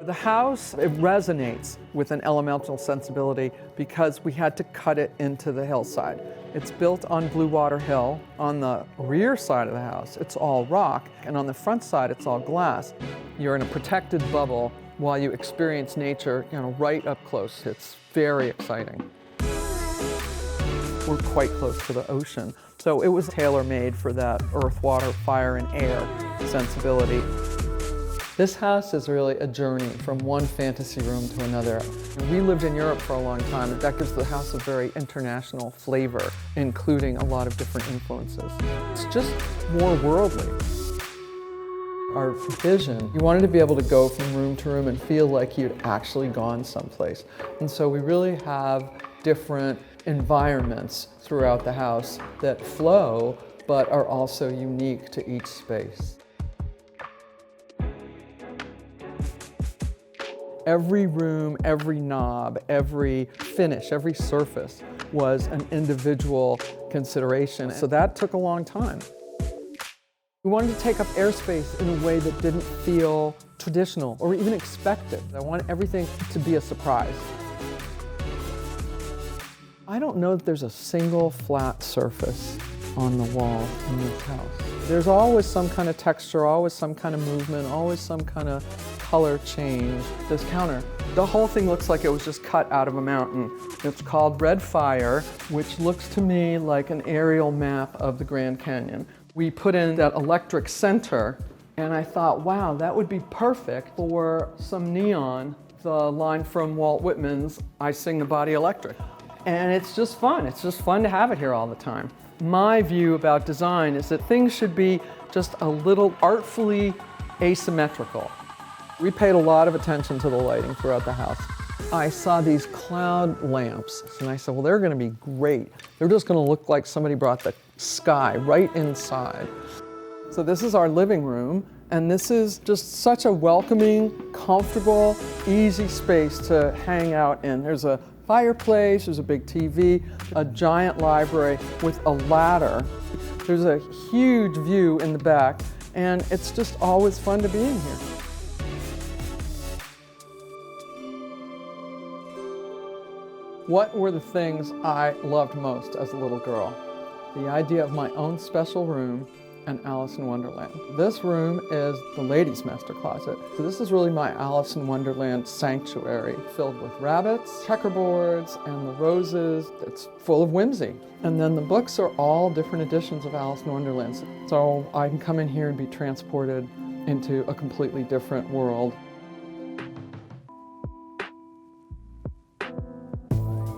The house, it resonates with an elemental sensibility because we had to cut it into the hillside. It's built on Bluewater Hill. On the rear side of the house, it's all rock, and on the front side, it's all glass. You're in a protected bubble while you experience nature, right up close. It's very exciting. We're quite close to the ocean, so it was tailor-made for that earth, water, fire, and air sensibility. This house is really a journey from one fantasy room to another. We lived in Europe for a long time, and that gives the house a very international flavor, including a lot of different influences. It's just more worldly. Our vision, you wanted to be able to go from room to room and feel like you'd actually gone someplace. And so we really have different environments throughout the house that flow, but are also unique to each space. Every room, every knob, every finish, every surface was an individual consideration. So that took a long time. We wanted to take up airspace in a way that didn't feel traditional or even expected. I wanted everything to be a surprise. I don't know that there's a single flat surface on the wall in this house. There's always some kind of texture, always some kind of movement, always some kind of color change. This counter, the whole thing looks like it was just cut out of a mountain. It's called Red Fire, which looks to me like an aerial map of the Grand Canyon. We put in that electric center, and I thought, wow, that would be perfect for some neon, the line from Walt Whitman's I Sing the Body Electric. And it's just fun. It's just fun to have it here all the time. My view about design is that things should be just a little artfully asymmetrical. We paid a lot of attention to the lighting throughout the house. I saw these cloud lamps, and I said, well, they're gonna be great. They're just gonna look like somebody brought the sky right inside. So this is our living room, and this is just such a welcoming, comfortable, easy space to hang out in. There's a fireplace, there's a big TV, a giant library with a ladder. There's a huge view in the back, and it's just always fun to be in here. What were the things I loved most as a little girl? The idea of my own special room and Alice in Wonderland. This room is the ladies' master closet. So this is really my Alice in Wonderland sanctuary, filled with rabbits, checkerboards, and the roses. It's full of whimsy. And then the books are all different editions of Alice in Wonderland. So I can come in here and be transported into a completely different world.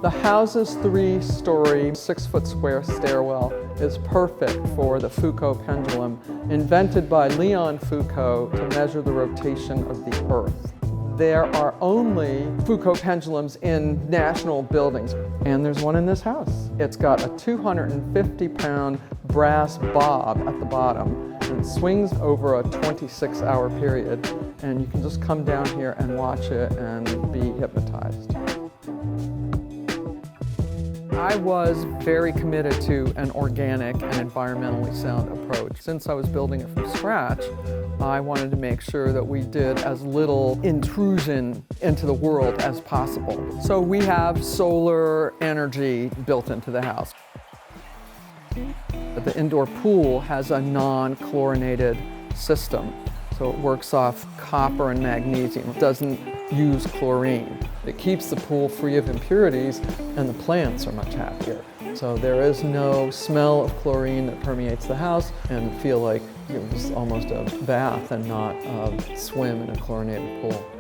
The house's 3-story, 6-foot square stairwell is perfect for the Foucault Pendulum, invented by Leon Foucault to measure the rotation of the Earth. There are only Foucault pendulums in national buildings, and there's one in this house. It's got a 250-pound brass bob at the bottom, and it swings over a 26-hour period, and you can just come down here and watch it and be hypnotized. I was very committed to an organic and environmentally sound approach. Since I was building it from scratch, I wanted to make sure that we did as little intrusion into the world as possible. So we have solar energy built into the house. The indoor pool has a non-chlorinated system, so it works off copper and magnesium. It doesn't use chlorine. It keeps the pool free of impurities, and the plants are much happier. So there is no smell of chlorine that permeates the house, and feel like it was almost a bath and not a swim in a chlorinated pool.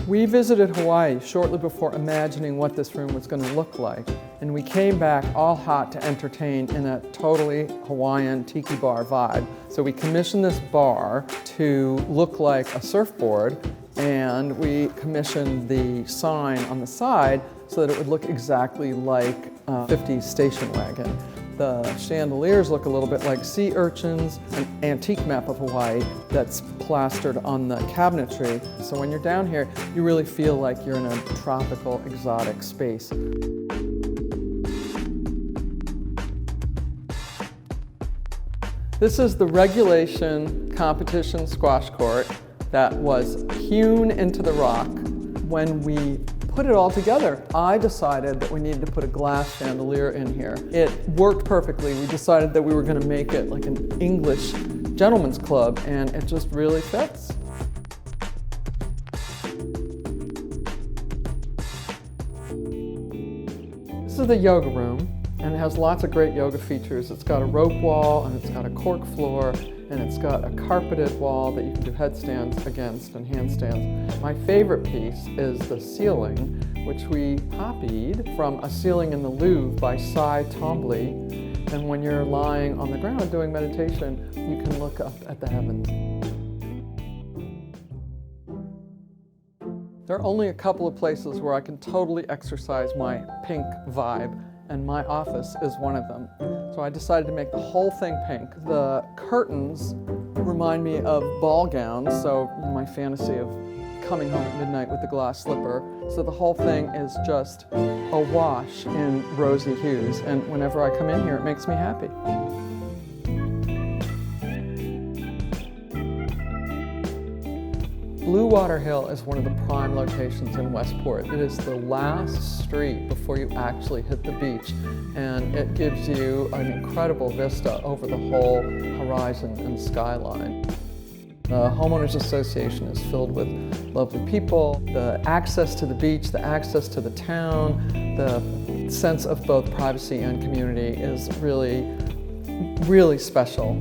We visited Hawaii shortly before imagining what this room was going to look like, and we came back all hot to entertain in a totally Hawaiian tiki bar vibe. So we commissioned this bar to look like a surfboard, and we commissioned the sign on the side so that it would look exactly like a 50s station wagon. The chandeliers look a little bit like sea urchins, an antique map of Hawaii that's plastered on the cabinetry. So when you're down here, you really feel like you're in a tropical, exotic space. This is the regulation competition squash court that was hewn into the rock. When we put it all together, I decided that we needed to put a glass chandelier in here. It worked perfectly. We decided that we were going to make it like an English gentleman's club, and it just really fits. This is the yoga room, and it has lots of great yoga features. It's got a rope wall, and it's got a cork floor, and it's got a carpeted wall that you can do headstands against and handstands. My favorite piece is the ceiling, which we copied from a ceiling in the Louvre by Cy Twombly. And when you're lying on the ground doing meditation, you can look up at the heavens. There are only a couple of places where I can totally exercise my pink vibe, and my office is one of them. So I decided to make the whole thing pink. The curtains remind me of ball gowns, so my fantasy of coming home at midnight with the glass slipper. So the whole thing is just awash in rosy hues, and whenever I come in here, it makes me happy. Bluewater Hill is one of the prime locations in Westport. It is the last street before you actually hit the beach, and it gives you an incredible vista over the whole horizon and skyline. The Homeowners Association is filled with lovely people. The access to the beach, the access to the town, the sense of both privacy and community is really, really special.